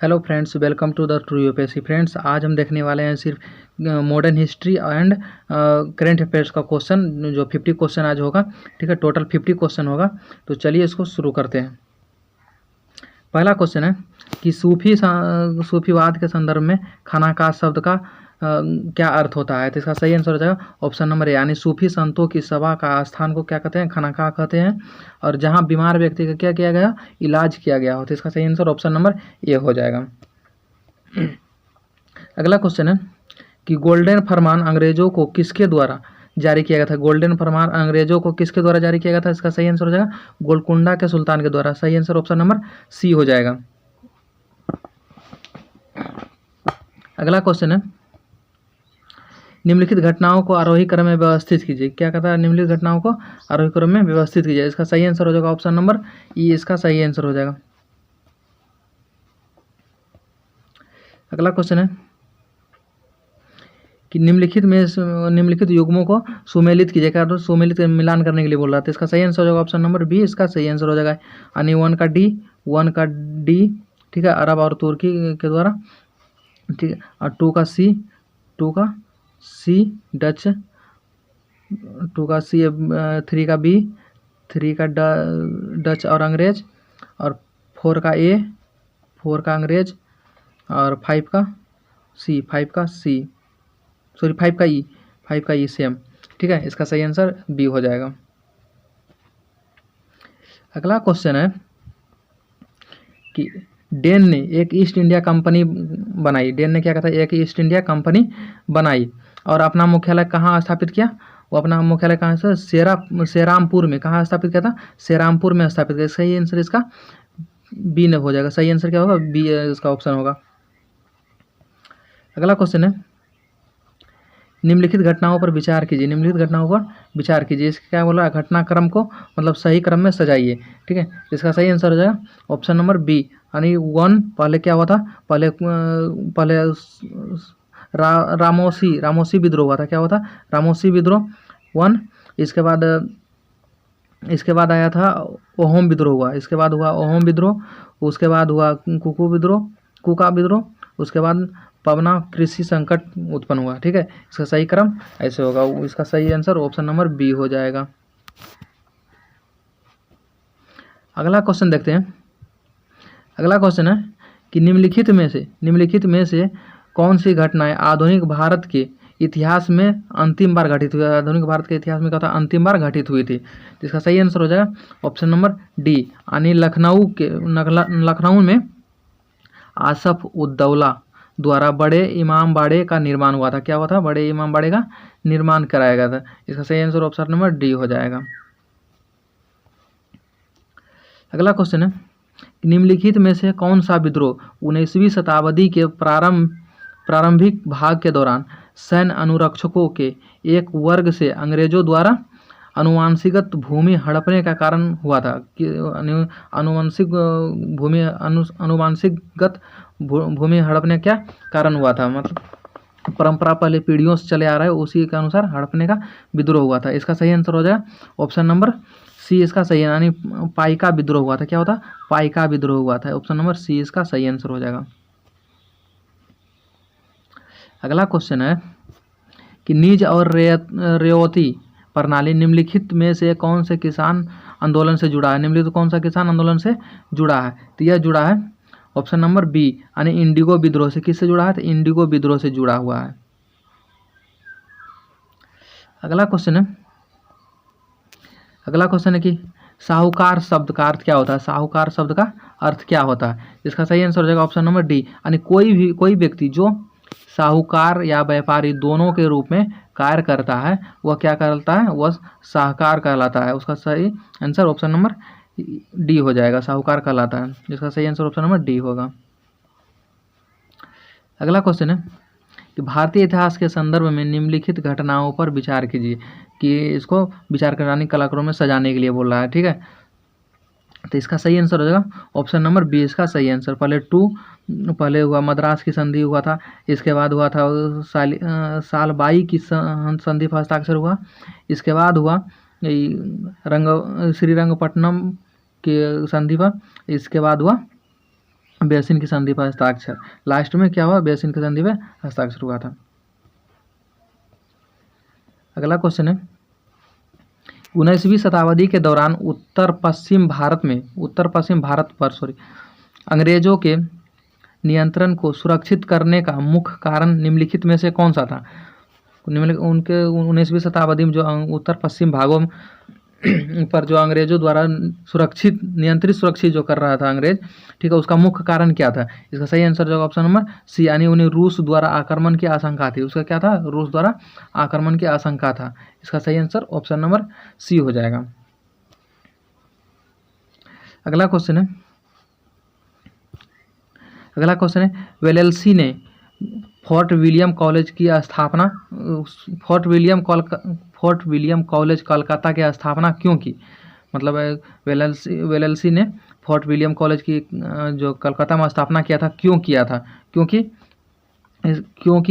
Hello friends, welcome to the true UPSC. Friends, आज हम देखने वाले हैं सिर्फ modern history and current affairs का क्वेश्चन, जो 50 क्वेश्चन आज होगा। ठीक है, टोटल 50 क्वेश्चन होगा। तो चलिए इसको शुरू करते हैं। पहला क्वेश्चन है कि सूफीवाद के संदर्भ में खानाकाह शब्द का क्या अर्थ होता है। तो इसका सही आंसर हो जाएगा ऑप्शन नंबर ए, यानी सूफी संतों की सभा का स्थान को क्या कहते हैं, खानाकाह कहते हैं। और जहां बीमार व्यक्ति का क्या किया गया, इलाज किया गया हो। तो इसका सही आंसर ऑप्शन नंबर ए हो जाएगा। अगला क्वेश्चन है कि गोल्डन फरमान अंग्रेजों को किसके द्वारा जारी किया गया था। गोल्डन फरमान अंग्रेजों को किसके द्वारा जारी किया गया था। इसका सही आंसर हो जाएगा गोलकुंडा के सुल्तान के द्वारा। सही आंसर ऑप्शन नंबर सी हो जाएगा। अगला क्वेश्चन है निम्नलिखित घटनाओं को आरोही क्रम में व्यवस्थित कीजिए। क्या कहता है, निम्नलिखित घटनाओं को आरोही क्रम में व्यवस्थित कीजिए। इसका सही आंसर हो जाएगा ऑप्शन नंबर ई, इसका सही आंसर हो जाएगा। अगला क्वेश्चन है कि निम्नलिखित युग्मों को सुमेलित कीजिए। क्या तो सुमेलित मिलान करने के लिए बोल रहा था। इसका सही आंसर हो जाएगा ऑप्शन नंबर बी, इसका सही आंसर हो जाएगा। यानी 1 का डी, ठीक है, अरब और तुर्की के द्वारा, ठीक है, और 2 का सी डच, 2 का सी, 3 का बी, 3 का डच और अंग्रेज, और 4 का ए, 4 का अंग्रेज, और 5 का सी, 5 का ई सेम। ठीक है, इसका सही आंसर बी हो जाएगा। अगला क्वेश्चन है कि डेन ने एक ईस्ट इंडिया कंपनी बनाई। डेन ने क्या कहता है, एक ईस्ट इंडिया कंपनी बनाई और अपना मुख्यालय कहाँ स्थापित किया। वो अपना मुख्यालय कहाँ से, सेरामपुर में। कहाँ स्थापित किया था, सेरामपुर में स्थापित किया। सही आंसर इसका बी ने हो जाएगा। सही आंसर क्या होगा, बी इसका ऑप्शन होगा। अगला क्वेश्चन है निम्नलिखित घटनाओं पर विचार कीजिए। निम्नलिखित घटनाओं पर विचार कीजिए। इसका क्या बोला, घटनाक्रम को मतलब सही क्रम में सजाइए। ठीक है, इसका सही आंसर हो जाएगा ऑप्शन नंबर बी, यानी 1 पहले क्या हुआ था, पहले रामोसी विद्रोह हुआ था। क्या हुआ था, रामोसी विद्रोह 1। इसके बाद आया था ओहोम विद्रोह हुआ। इसके बाद हुआ ओहोम विद्रोह। उसके बाद हुआ कुका विद्रोह। उसके बाद पवना कृषि संकट उत्पन्न हुआ। ठीक है, इसका सही क्रम ऐसे होगा। इसका सही आंसर ऑप्शन नंबर बी हो जाएगा। अगला क्वेश्चन देखते हैं। अगला क्वेश्चन है कि निम्नलिखित में से कौन सी घटनाएं आधुनिक भारत के इतिहास में अंतिम बार घटित हुई। आधुनिक भारत के इतिहास में क्या था, अंतिम बार घटित हुई थी। तो इसका सही आंसर हो जाएगा ऑप्शन नंबर डी, यानी लखनऊ में आसफ उद्दौला द्वारा बड़े इमामबाड़े का निर्माण हुआ था। क्या हुआ था, बड़े इमामबाड़े का निर्माण कराया गया था। इसका सही आंसर ऑप्शन नंबर डी हो जाएगा। अगला क्वेश्चन है निम्नलिखित में से कौन सा विद्रोह 19वीं शताब्दी के प्रारंभिक भाग के दौरान सैन्य अनुरक्षकों के एक वर्ग से अंग्रेजों द्वारा अनुवांशिकगत भूमि हड़पने का कारण हुआ था। अनुवांशिकगत भूमि हड़पने क्या कारण हुआ था, मतलब परंपरा पहले पीढ़ियों से चले आ रहा है, उसी के अनुसार हड़पने का विद्रोह हुआ था। इसका सही आंसर हो जाएगा ऑप्शन नंबर सी, इसका सही, यानी पाइका विद्रोह हुआ था। क्या होता, पाइका विद्रोह हुआ था। ऑप्शन नंबर सी इसका सही आंसर हो जाएगा। अगला क्वेश्चन है कि निज और रेवती प्रणाली निम्नलिखित में से कौन से किसान आंदोलन से जुड़ा है। निम्नलिखित कौन सा किसान आंदोलन से जुड़ा है। तो यह जुड़ा है ऑप्शन नंबर बी, यानी इंडिगो विद्रोह से। किससे जुड़ा है, तो इंडिगो विद्रोह से जुड़ा हुआ है। अगला क्वेश्चन है कि साहूकार शब्द का अर्थ क्या होता है। साहूकार शब्द का अर्थ क्या होता है। इसका सही आंसर हो जाएगा ऑप्शन नंबर डी, यानी कोई व्यक्ति जो साहूकार या व्यापारी दोनों के रूप में कार्य करता है, वह क्या कहलाता है, वह साहूकार कहलाता है। उसका सही आंसर ऑप्शन नंबर डी हो जाएगा, साहूकार कहलाता है। जिसका सही आंसर ऑप्शन नंबर डी होगा। अगला क्वेश्चन है कि भारतीय इतिहास के संदर्भ में निम्नलिखित घटनाओं पर विचार कीजिए। कि इसको विचार कराने कलाकारों में सजाने के लिए बोल रहा है। ठीक है, तो इसका सही आंसर हो जाएगा ऑप्शन नंबर बी, इसका सही आंसर। पहले हुआ मद्रास की संधि हुआ था। इसके बाद हुआ था सालबाई की संधि पर हस्ताक्षर हुआ। इसके बाद हुआ श्रीरंगपट्टनम के संधि पर। इसके बाद हुआ बेसिन की संधि पर हस्ताक्षर। लास्ट में क्या हुआ, बेसिन की संधि पर हस्ताक्षर हुआ था। अगला क्वेश्चन है, 19वीं शताब्दी के दौरान उत्तर पश्चिम भारत पर अंग्रेजों के नियंत्रण को सुरक्षित करने का मुख्य कारण निम्नलिखित में से कौन सा था। उनके 19वीं शताब्दी में जो उत्तर पश्चिम भागों पर जो अंग्रेजों द्वारा नियंत्रित सुरक्षित जो कर रहा था अंग्रेज, ठीक है, उसका मुख्य कारण क्या था। इसका सही आंसर जो ऑप्शन नंबर सी, यानी उन्हें रूस द्वारा आक्रमण की आशंका थी। उसका क्या था, रूस द्वारा आक्रमण की आशंका था। इसका सही आंसर ऑप्शन नंबर सी हो जाएगा। अगला क्वेश्चन है, वेलेस्ली ने फोर्ट विलियम कॉलेज कोलकाता की स्थापना क्यों की। मतलब वेलेस्ली ने फोर्ट विलियम कॉलेज की जो कलकत्ता में स्थापना किया था, क्यों किया था। क्योंकि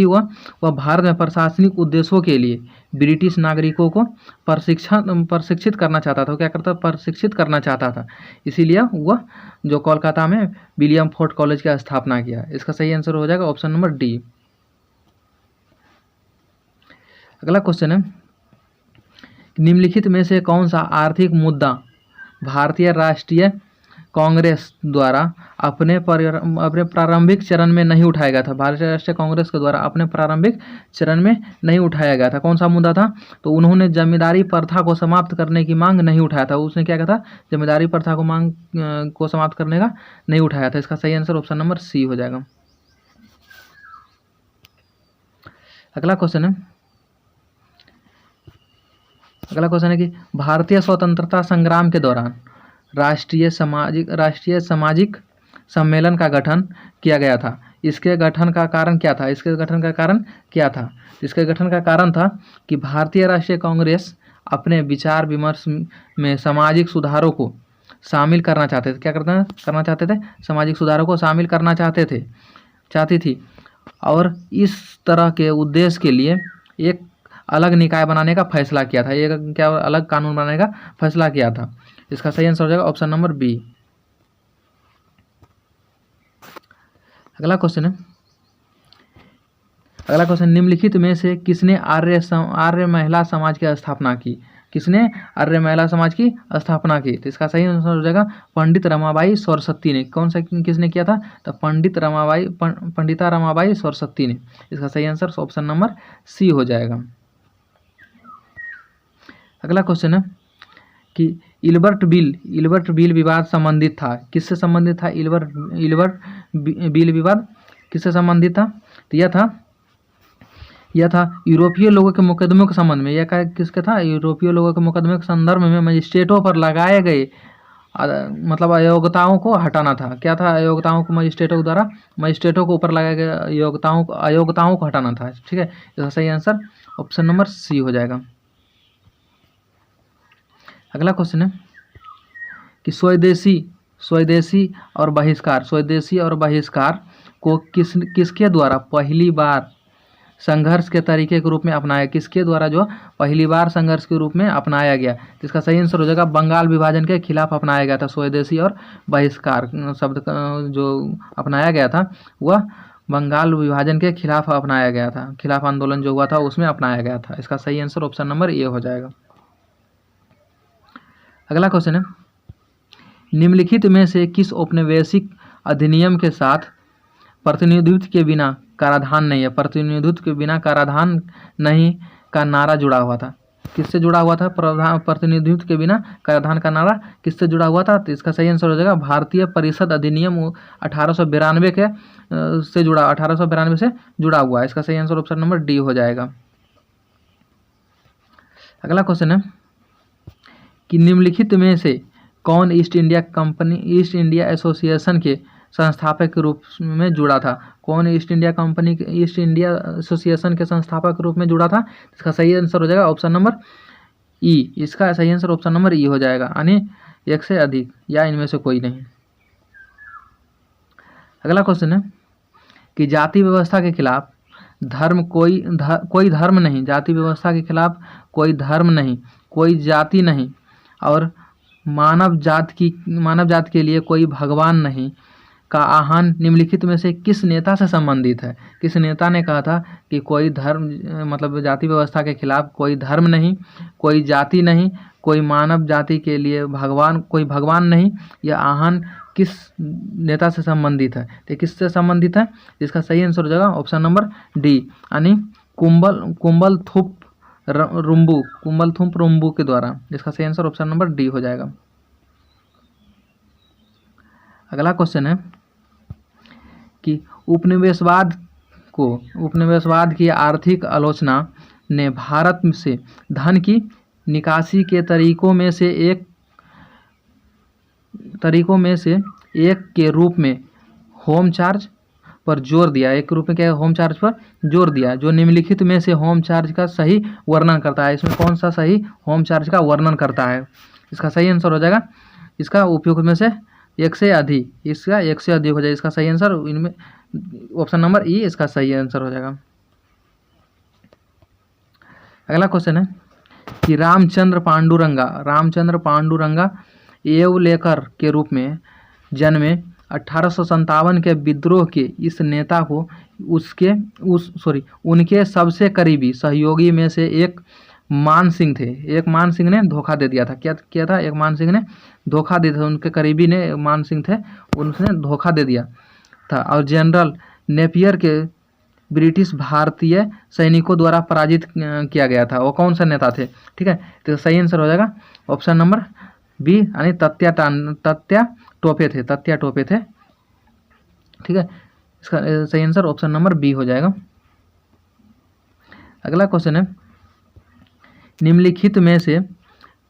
वह भारत में प्रशासनिक उद्देश्यों के लिए ब्रिटिश नागरिकों को प्रशिक्षित करना चाहता था। क्या करता, प्रशिक्षित करना चाहता था, इसीलिए वह जो कोलकाता में विलियम फोर्ट कॉलेज की स्थापना किया। इसका सही आंसर हो जाएगा ऑप्शन नंबर डी। अगला क्वेश्चन है, निम्नलिखित में से कौन सा आर्थिक मुद्दा भारतीय राष्ट्रीय कांग्रेस द्वारा अपने प्रारंभिक चरण में नहीं उठाया गया था। भारतीय राष्ट्रीय कांग्रेस के द्वारा अपने प्रारंभिक चरण में नहीं उठाया गया था। कौन सा मुद्दा था, तो उन्होंने जमींदारी प्रथा को समाप्त करने की मांग नहीं उठाया था। उसने क्या कहा था, जमींदारी प्रथा को समाप्त करने का नहीं उठाया था। इसका सही आंसर ऑप्शन नंबर सी हो जाएगा। अगला क्वेश्चन है कि भारतीय स्वतंत्रता संग्राम के दौरान राष्ट्रीय सामाजिक सम्मेलन का गठन किया गया था। इसके गठन का कारण क्या था। इसके गठन का कारण था कि भारतीय राष्ट्रीय कांग्रेस अपने विचार विमर्श में सामाजिक सुधारों को शामिल करना चाहते थे। क्या करना चाहते थे, सामाजिक सुधारों को शामिल करना चाहती थी, और इस तरह के उद्देश्य के लिए एक अलग निकाय बनाने का फैसला किया था। एक क्या अलग कानून बनाने का फैसला किया था। इसका सही आंसर हो जाएगा ऑप्शन नंबर बी। अगला क्वेश्चन, निम्नलिखित में से किसने आर्य महिला समाज की स्थापना की। किसने आर्य महिला समाज की स्थापना की, तो इसका सही आंसर हो जाएगा पंडित रमाबाई सरस्वती ने। किसने किया था, तो पंडिता रमाबाई सरस्वती ने। इसका सही आंसर ऑप्शन नंबर सी हो जाएगा। अगला क्वेश्चन है कि इल्बर्ट बिल विवाद संबंधित था। किससे संबंधित था, इल्बर्ट बिल विवाद किससे संबंधित था, तो यह था यूरोपीय लोगों के मुकदमों के संबंध में। यह किसके था, यूरोपीय लोगों के मुकदमे के संदर्भ में मजिस्ट्रेटों पर लगाए गए मतलब अयोग्यताओं को हटाना था। क्या था, अयोग्यताओं को मजिस्ट्रेटों को ऊपर लगाए गए अयोग्यताओं को हटाना था। ठीक है, इसका सही आंसर ऑप्शन नंबर सी हो जाएगा। अगला क्वेश्चन है कि स्वदेशी और बहिष्कार को किसके द्वारा पहली बार संघर्ष के तरीके के रूप में अपनाया। किसके द्वारा जो पहली बार संघर्ष के रूप में अपनाया गया, इसका सही आंसर हो जाएगा बंगाल विभाजन के खिलाफ अपनाया गया था। स्वदेशी और बहिष्कार शब्द जो अपनाया गया था वह बंगाल विभाजन के खिलाफ अपनाया गया था। खिलाफ आंदोलन जो हुआ था उसमें अपनाया गया था। इसका सही आंसर ऑप्शन नंबर ए हो जाएगा। अगला क्वेश्चन है, निम्नलिखित में से किस औपनिवेशिक अधिनियम के साथ प्रतिनिधित्व के बिना कराधान नहीं है। प्रतिनिधित्व के बिना कराधान नहीं का नारा जुड़ा हुआ था। किससे जुड़ा हुआ था, प्रतिनिधित्व के बिना कराधान का नारा किससे जुड़ा हुआ था, तो इसका सही आंसर हो जाएगा भारतीय परिषद अधिनियम 1892 से जुड़ा हुआ है। इसका सही आंसर ऑप्शन नंबर डी हो जाएगा। अगला क्वेश्चन है कि निम्नलिखित में से कौन ईस्ट इंडिया एसोसिएशन के संस्थापक के रूप में जुड़ा था। कौन ईस्ट इंडिया एसोसिएशन के संस्थापक के रूप में जुड़ा था, इसका सही आंसर हो जाएगा ऑप्शन नंबर ई। इसका सही आंसर ऑप्शन नंबर ई हो जाएगा, यानी एक से अधिक या इनमें से कोई नहीं। अगला क्वेश्चन है कि जाति व्यवस्था के खिलाफ कोई धर्म नहीं। जाति व्यवस्था के खिलाफ कोई धर्म नहीं, कोई जाति नहीं और मानव जात के लिए कोई भगवान नहीं का आह्वान निम्नलिखित में से किस नेता से संबंधित है? किस नेता ने कहा था कि कोई धर्म मतलब जाति व्यवस्था के खिलाफ कोई धर्म नहीं, कोई जाति नहीं, कोई मानव जाति के लिए कोई भगवान नहीं? यह आह्वान किस नेता से संबंधित है? तो किससे संबंधित है? इसका सही आंसर हो जाएगा ऑप्शन नंबर डी, यानी कुंबलथुप रुम्बू के द्वारा। इसका सही आंसर ऑप्शन नंबर डी हो जाएगा। अगला क्वेश्चन है कि उपनिवेशवाद की आर्थिक आलोचना ने भारत से धन की निकासी के तरीकों में से एक के रूप में होम चार्ज पर जोर दिया। एक रूप में क्या है? होम चार्ज पर जोर दिया, जो निम्नलिखित में से होम चार्ज का सही वर्णन करता है। इसमें कौन सा सही होम चार्ज का वर्णन करता है? इसका सही आंसर हो जाएगा, इसका उपयोग में से एक से अधिक, इसका एक से अधिक हो जाएगा। इसका सही आंसर इनमें ऑप्शन नंबर ई इसका सही आंसर हो जाएगा। अगला क्वेश्चन है कि रामचंद्र पांडुरंगा येवलेकर के रूप में जन्मे 1857 के विद्रोह के इस नेता को उनके सबसे करीबी सहयोगी में से एक मान सिंह थे। एक मान सिंह ने धोखा दे दिया था। क्या किया था? एक मान सिंह ने धोखा दे दिया था। उनके करीबी ने मान सिंह थे, उन्होंने धोखा दे दिया था और जनरल नेपियर के ब्रिटिश भारतीय सैनिकों द्वारा पराजित किया गया था। वो कौन सा नेता थे? ठीक है, तो सही आंसर हो जाएगा ऑप्शन नंबर बी, यानी तत्या टोपे थे। ठीक है, इसका सही आंसर ऑप्शन नंबर बी हो जाएगा। अगला क्वेश्चन है निम्नलिखित में से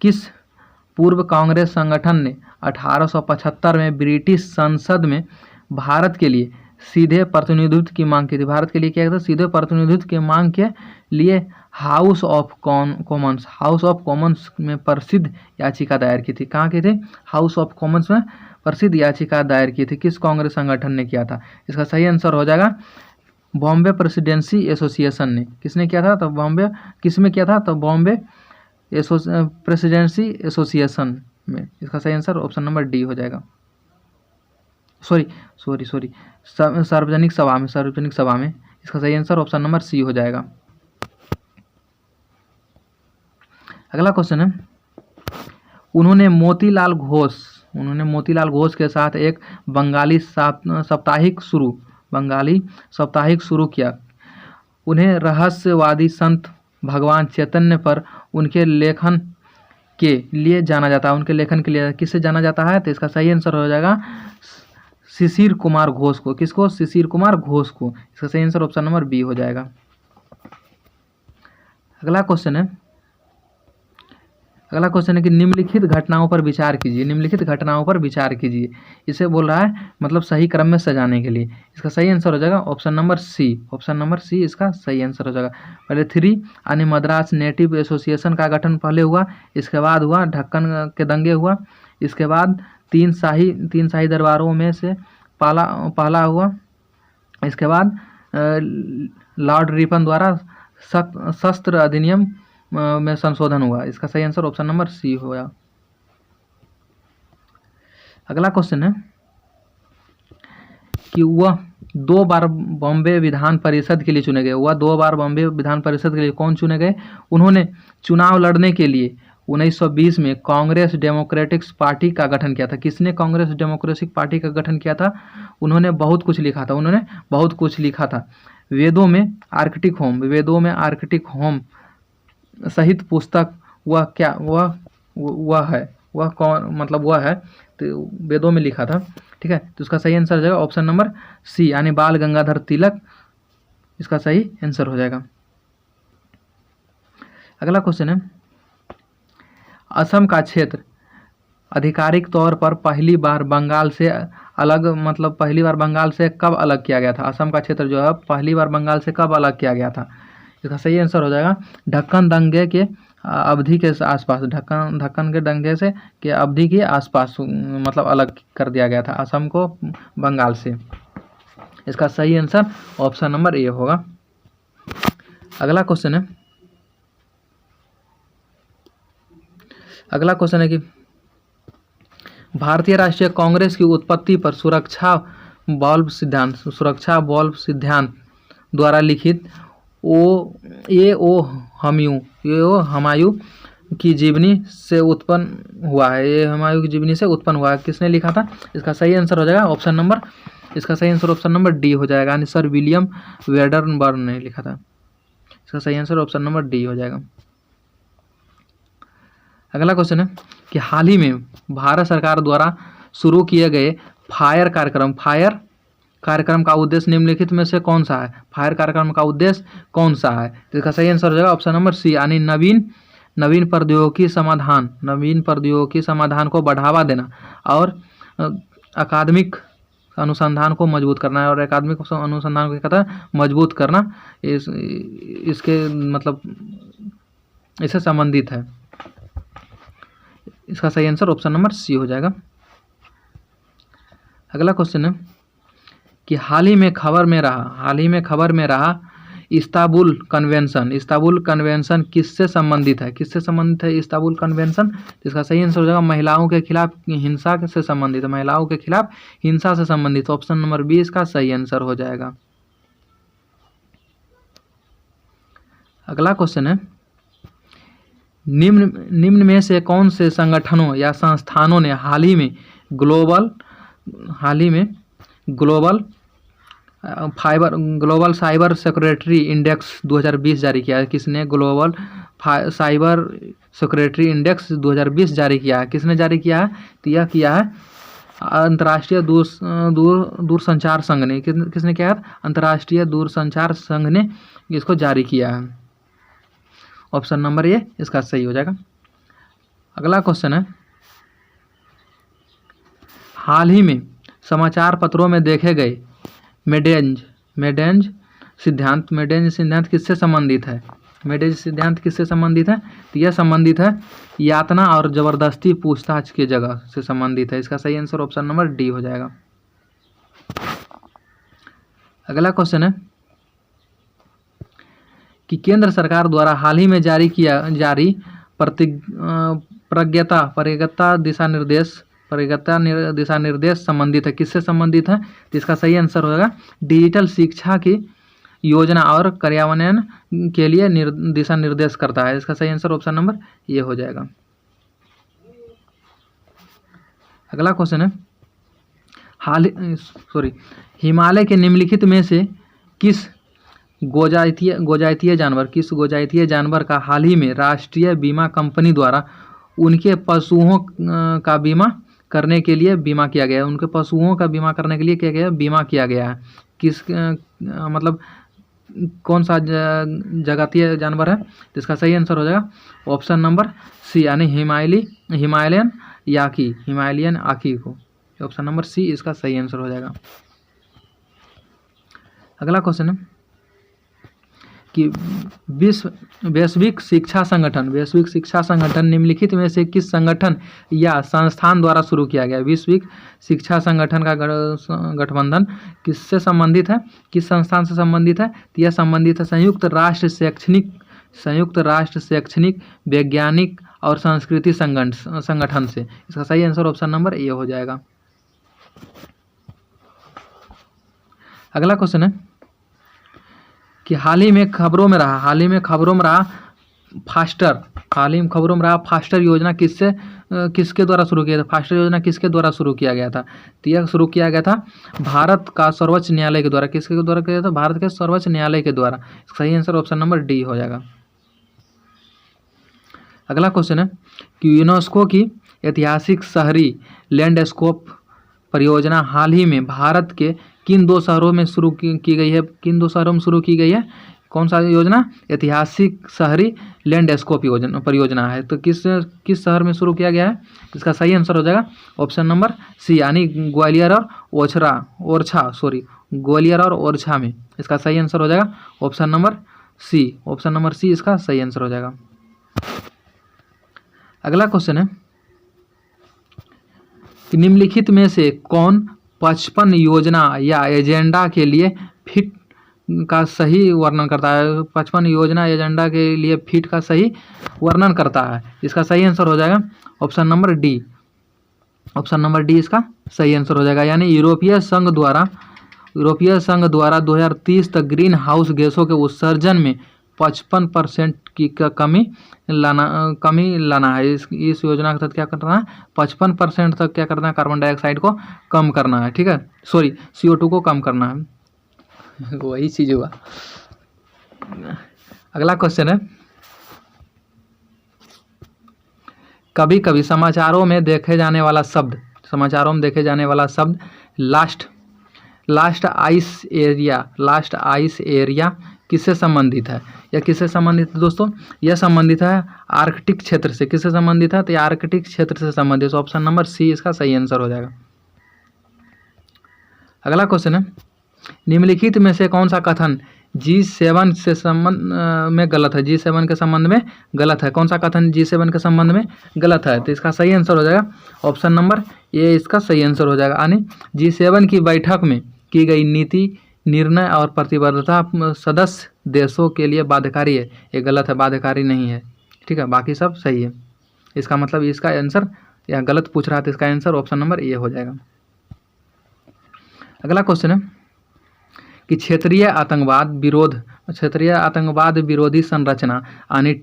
किस पूर्व कांग्रेस संगठन ने 1875 में ब्रिटिश संसद में भारत के लिए सीधे प्रतिनिधित्व की मांग की थी? भारत के लिए क्या था? सीधे प्रतिनिधित्व की मांग के लिए हाउस ऑफ कॉमन्स में प्रसिद्ध याचिका दायर की थी। कहाँ की थी? हाउस ऑफ कॉमन्स में प्रसिद्ध याचिका दायर की थी। किस कांग्रेस संगठन ने किया था? इसका सही आंसर हो जाएगा बॉम्बे प्रेसिडेंसी एसोसिएशन ने। किसने किया था? तो बॉम्बे किसमें किया था? तो बॉम्बे प्रेसिडेंसी एसोसिएशन में। इसका सही आंसर ऑप्शन नंबर डी हो जाएगा। सॉरी सार्वजनिक सभा में। इसका सही आंसर ऑप्शन नंबर सी हो जाएगा। अगला क्वेश्चन है उन्होंने मोतीलाल घोष के साथ एक बंगाली साप्ताहिक शुरू किया। उन्हें रहस्यवादी संत भगवान चैतन्य पर उनके लेखन के लिए जाना जाता है। उनके लेखन के लिए किससे जाना जाता है? तो इसका सही आंसर हो जाएगा शिशिर कुमार घोष को। किसको? शिशिर कुमार घोष को। इसका सही आंसर ऑप्शन नंबर बी हो जाएगा। अगला क्वेश्चन है कि निम्नलिखित घटनाओं पर विचार कीजिए। इसे बोल रहा है मतलब सही क्रम में सजाने के लिए। इसका सही आंसर हो जाएगा ऑप्शन नंबर सी इसका सही आंसर हो जाएगा। पहले 3 यानी मद्रास नेटिव एसोसिएशन का गठन पहले हुआ, इसके बाद हुआ ढक्कन के दंगे हुआ, इसके बाद तीन शाही दरबारों में से पहला हुआ, इसके बाद लॉर्ड रिपन द्वारा शस्त्र अधिनियम में संशोधन हुआ। इसका सही आंसर ऑप्शन नंबर सी होगा। अगला क्वेश्चन है कि वह 2 बार बॉम्बे विधान परिषद के लिए चुने गए। कौन चुने गए? उन्होंने चुनाव लड़ने के लिए 1920 में कांग्रेस डेमोक्रेटिक पार्टी का गठन किया था। किसने कांग्रेस डेमोक्रेटिक पार्टी का गठन किया था? उन्होंने बहुत कुछ लिखा था। वेदों में आर्कटिक होम सहित पुस्तक वह है तो वेदों में लिखा था। ठीक है, तो उसका सही आंसर हो जाएगा ऑप्शन नंबर सी, यानी बाल गंगाधर तिलक। इसका सही आंसर हो जाएगा। अगला क्वेश्चन है असम का क्षेत्र आधिकारिक तौर पर पहली बार बंगाल से कब अलग किया गया था? असम का क्षेत्र जो है पहली बार बंगाल से कब अलग किया गया था? इसका सही आंसर हो जाएगा ढक्कन दंगे के अवधि के आसपास। ढक्कन के दंगे से के अवधि के आसपास अलग कर दिया गया था असम को बंगाल से। इसका सही आंसर ऑप्शन नंबर ए होगा। अगला क्वेश्चन है कि भारतीय राष्ट्रीय कांग्रेस की उत्पत्ति पर बल्ब सिद्धांत, सुरक्षा बल्ब सिद्धांत द्वारा लिखित हुमायूं की जीवनी से उत्पन्न हुआ है। ये हुमायूं की जीवनी से उत्पन्न हुआ है। किसने लिखा था? इसका सही आंसर हो जाएगा ऑप्शन नंबर डी हो जाएगा, यानी सर विलियम वेडरबर्न ने लिखा था। इसका सही आंसर ऑप्शन नंबर डी हो जाएगा। अगला क्वेश्चन है कि हाल ही में भारत सरकार द्वारा शुरू किए गए फायर कार्यक्रम का उद्देश्य निम्नलिखित में से कौन सा है? फायर कार्यक्रम का उद्देश्य कौन सा है? तो इसका सही आंसर हो जाएगा ऑप्शन नंबर सी, यानी नवीन प्रौद्योगिकी समाधान को बढ़ावा देना और अकादमिक अनुसंधान को मजबूत करना है। और अकादमिक अनुसंधान को कहता है मजबूत करना, इसके मतलब इससे संबंधित है। इसका सही आंसर ऑप्शन नंबर सी हो जाएगा। अगला क्वेश्चन है कि हाल ही में खबर में रहा इस्तांबुल कन्वेंशन किससे संबंधित है? Istanbul convention? इसका सही आंसर हो जाएगा महिलाओं के खिलाफ हिंसा से संबंधित। ऑप्शन नंबर बी इसका सही आंसर हो जाएगा। अगला क्वेश्चन है निम्न में से कौन से संगठनों या संस्थानों ने हाल ही में ग्लोबल साइबर सिक्योरिटी इंडेक्स 2020 जारी किया है? किसने ग्लोबल साइबर सिक्योरिटी इंडेक्स 2020 जारी किया है? किसने जारी किया है? तो यह किया है अंतर्राष्ट्रीय दूरसंचार संघ ने। किसने किया है? अंतर्राष्ट्रीय दूरसंचार संघ ने इसको जारी किया है। ऑप्शन नंबर ए इसका सही हो जाएगा। अगला क्वेश्चन है हाल ही में समाचार पत्रों में देखे गए मेडेंज सिद्धांत किससे संबंधित है? तो यह संबंधित है यातना और जबरदस्ती पूछताछ की जगह से संबंधित है। इसका सही आंसर ऑप्शन नंबर डी हो जाएगा। अगला क्वेश्चन है कि केंद्र सरकार द्वारा हाल ही में जारी प्रज्ञता दिशा निर्देश संबंधित है। किससे संबंधित है? तो इसका सही आंसर होगा डिजिटल शिक्षा की योजना और कार्यान्वयन के लिए दिशा निर्देश करता है। इसका सही आंसर ऑप्शन नंबर ये हो जाएगा। अगला क्वेश्चन है हिमालय के निम्नलिखित में से किस गोजाइतीय जानवर का हाल ही में राष्ट्रीय बीमा कंपनी द्वारा उनके पशुओं का बीमा करने के लिए बीमा किया गया है? उनके पशुओं का बीमा करने के लिए बीमा किया गया है। किस मतलब कौन सा जगतीय जानवर है? तो इसका सही आंसर हो जाएगा ऑप्शन नंबर सी, यानी हिमालयन आकी को। ऑप्शन नंबर सी इसका सही आंसर हो जाएगा। अगला क्वेश्चन है कि वैश्विक शिक्षा संगठन निम्नलिखित में से किस संगठन या संस्थान द्वारा शुरू किया गया? वैश्विक शिक्षा संगठन का गठबंधन किससे संबंधित है? किस संस्थान से संबंधित है? तो यह संबंधित है संयुक्त राष्ट्र शैक्षणिक वैज्ञानिक और संस्कृति संगठन से। इसका सही आंसर ऑप्शन नंबर ए हो जाएगा। अगला क्वेश्चन है कि हाल ही में खबरों में रहा फास्टर योजना किसके द्वारा शुरू किया था? फास्टर योजना किसके द्वारा शुरू किया गया था? तो यह शुरू किया गया था भारत का सर्वोच्च न्यायालय के द्वारा। किसके द्वारा किया था? भारत के सर्वोच्च न्यायालय के द्वारा। सही आंसर ऑप्शन नंबर डी हो जाएगा। अगला क्वेश्चन है कि यूनेस्को की ऐतिहासिक शहरी लैंडस्केप परियोजना हाल ही में भारत के किन दो शहरों में शुरू की गई है? कौन सा योजना? ऐतिहासिक शहरी लैंडस्केप परियोजना है। तो किस शहर में शुरू किया गया है? इसका सही आंसर हो जाएगा ऑप्शन नंबर सी, यानी ग्वालियर और ओरछा में। इसका सही आंसर हो जाएगा ऑप्शन नंबर सी इसका सही आंसर हो जाएगा। अगला क्वेश्चन है कि निम्नलिखित में से कौन 55 योजना या एजेंडा के लिए फिट का सही वर्णन करता है? 55 योजना एजेंडा के लिए फिट का सही वर्णन करता है। इसका सही आंसर हो जाएगा option number D, option number D इसका सही आंसर हो जाएगा। यानी यूरोपीय संघ द्वारा 2030 तक ग्रीन हाउस गैसों के उत्सर्जन में 55% की कमी लाना है। इस योजना के तहत क्या करना है, 55% तक क्या करना है, कार्बन डाइऑक्साइड को कम करना है। ठीक है, सॉरी CO2 को कम करना है। वही चीज हुआ। अगला क्वेश्चन है, कभी कभी समाचारों में देखे जाने वाला शब्द लास्ट आइस एरिया किससे संबंधित है? या किससे संबंधित है दोस्तों? यह संबंधित है आर्कटिक क्षेत्र से। किससे संबंधित है? तो आर्कटिक क्षेत्र से संबंधित। ऑप्शन नंबर सी इसका सही आंसर हो जाएगा। अगला क्वेश्चन है, निम्नलिखित में से कौन सा कथन G7 से संबंध में गलत है? G7 के संबंध में गलत है। कौन सा कथन G7 के संबंध में गलत है? तो इसका सही आंसर हो जाएगा ऑप्शन नंबर ए इसका सही आंसर हो जाएगा। यानी G7 की बैठक में की गई नीति, निर्णय और प्रतिबद्धता सदस्य देशों के लिए बाध्यकारी है। ये गलत है, बाध्यकारी नहीं है। ठीक है, बाकी सब सही है। इसका मतलब इसका आंसर यहाँ गलत पूछ रहा था, इसका आंसर ऑप्शन नंबर ए हो जाएगा। अगला क्वेश्चन है कि क्षेत्रीय आतंकवाद विरोधी संरचना यानी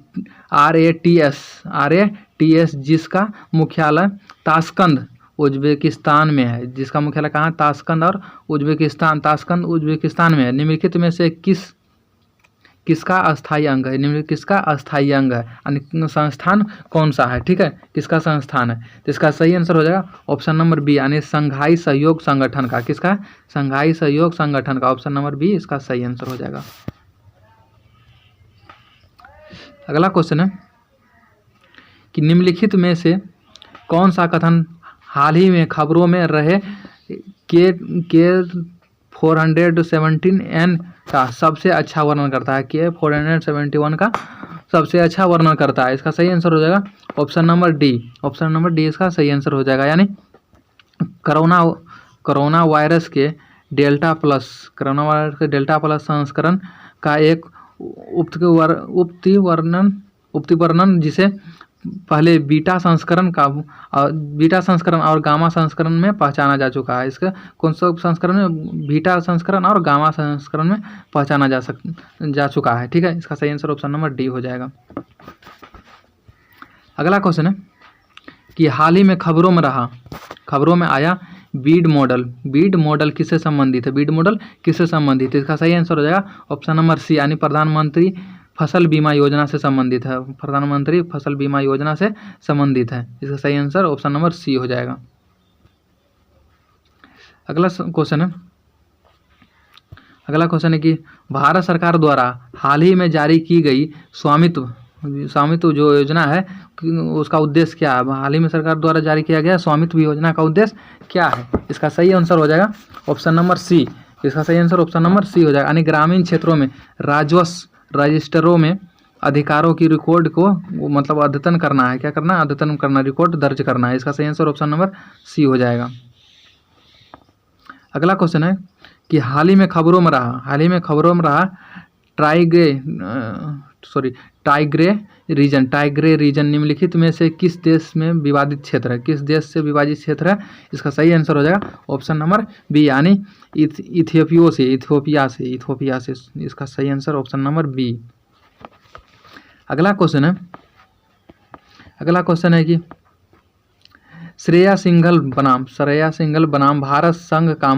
RATS जिसका मुख्यालय ताशकंद उज्बेकिस्तान में है। जिसका मुख्यालय कहाँ है? ताशकंद उज्बेकिस्तान में है। निम्नलिखित में से किसका अस्थायी अंग है? यानी संस्थान कौन सा है? ठीक है, किसका संस्थान है? तो इसका सही आंसर हो जाएगा ऑप्शन नंबर बी यानी संघाई सहयोग संगठन का। किसका? संघाई सहयोग संगठन का। ऑप्शन नंबर बी इसका सही आंसर हो जाएगा। अगला क्वेश्चन है कि निम्नलिखित में से कौन सा कथन हाल ही में खबरों में रहे के 417N का सबसे अच्छा वर्णन करता है? के 471 का सबसे अच्छा वर्णन करता है। इसका सही आंसर हो जाएगा ऑप्शन नंबर डी इसका सही आंसर हो जाएगा। यानी कोरोना वायरस के डेल्टा प्लस संस्करण का एक उपति वर्णन जिसे पहले बीटा संस्करण और गामा संस्करण में पहचाना जा चुका है। इसका कौन सा संस्करण में? बीटा संस्करण और गामा संस्करण में पहचाना जा चुका है। ठीक है, इसका सही आंसर ऑप्शन नंबर डी हो जाएगा। अगला क्वेश्चन है कि हाल ही में खबरों में आया बीड मॉडल किससे संबंधित है? बीड मॉडल किससे संबंधित है? इसका सही आंसर हो जाएगा ऑप्शन नंबर सी यानी प्रधानमंत्री फसल बीमा योजना से संबंधित है। प्रधानमंत्री फसल बीमा योजना से संबंधित है। इसका सही आंसर ऑप्शन नंबर सी हो जाएगा। अगला क्वेश्चन है कि भारत सरकार द्वारा हाल ही में जारी की गई स्वामित्व जो योजना है उसका उद्देश्य क्या है? हाल ही में सरकार द्वारा जारी किया गया स्वामित्व योजना का उद्देश्य क्या है? इसका सही आंसर हो जाएगा ऑप्शन नंबर सी। इसका सही आंसर ऑप्शन नंबर सी हो जाएगा। यानी ग्रामीण क्षेत्रों में राजस्व रजिस्टरों में अधिकारों की रिकॉर्ड को मतलब अद्यतन करना है। क्या करना है? अद्यतन करना, रिकॉर्ड दर्ज करना है। इसका सही आंसर ऑप्शन नंबर सी हो जाएगा। अगला क्वेश्चन है कि हाल ही में खबरों में रहा टाइग्रे रीजन निम्नलिखित में से किस देश में विवादित क्षेत्र है? किस देश से विवादित क्षेत्र है? इसका सही आंसर हो जाएगा ऑप्शन नंबर बी यानी इथियोपिया से। इसका सही आंसर ऑप्शन नंबर बी। अगला क्वेश्चन है कि श्रेया सिंघल बनाम भारत संघ का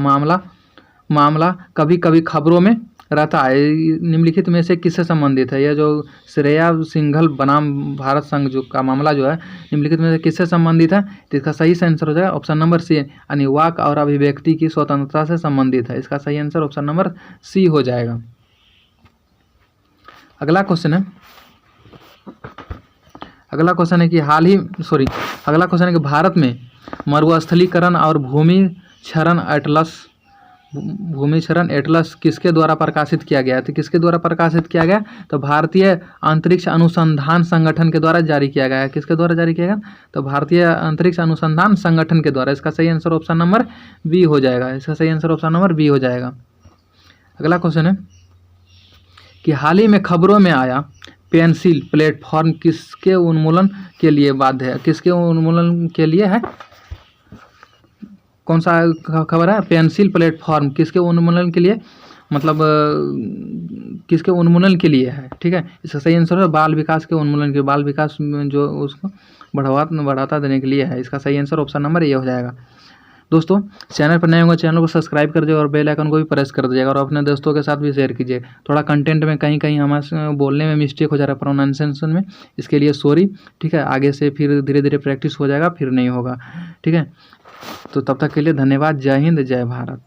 मामला कभी कभी खबरों में रहता है। निम्नलिखित में से किससे संबंधित है? यह जो श्रेया सिंघल बनाम भारत संघ जो का मामला जो है निम्नलिखित में से किससे संबंधित है? तो इसका सही आंसर हो जाएगा ऑप्शन नंबर सी यानी वाक और अभिव्यक्ति की स्वतंत्रता से संबंधित है। इसका सही आंसर ऑप्शन नंबर सी हो जाएगा। अगला क्वेश्चन है कि भारत में मरुस्थलीकरण और भूमि क्षरण एटलस किसके द्वारा प्रकाशित किया गया? तो किसके द्वारा प्रकाशित किया गया? तो भारतीय अंतरिक्ष अनुसंधान संगठन के द्वारा जारी किया गया है। किसके द्वारा जारी किया गया? तो भारतीय अंतरिक्ष अनुसंधान संगठन के द्वारा। इसका सही आंसर ऑप्शन नंबर बी हो जाएगा। अगला क्वेश्चन है कि हाल ही में खबरों में आया पेंसिल प्लेटफॉर्म किसके उन्मूलन के लिए बाध्य है? किसके उन्मूलन के लिए है? कौन सा खबर है, पेंसिल प्लेटफॉर्म किसके उन्मूलन के लिए, मतलब किसके उन्मूलन के लिए है, ठीक है। इसका सही आंसर है बाल विकास के उन्मूलन के, बाल विकास जो उसको बढ़ाता देने के लिए है। इसका सही आंसर ऑप्शन नंबर ये हो जाएगा। दोस्तों चैनल पर नए होंगे चैनल को सब्सक्राइब कर दीजिएगा और बेल आइकन को भी प्रेस कर दीजिएगा और अपने दोस्तों के साथ भी शेयर कीजिए। थोड़ा कंटेंट में कहीं कहीं हमारे बोलने में मिस्टेक हो जा रहा है, प्रोनाउंसिएशन में, इसके लिए सॉरी, ठीक है। आगे से फिर धीरे धीरे प्रैक्टिस हो जाएगा, फिर नहीं होगा, ठीक है। तो तब तक के लिए धन्यवाद। जय हिंद, जय भारत।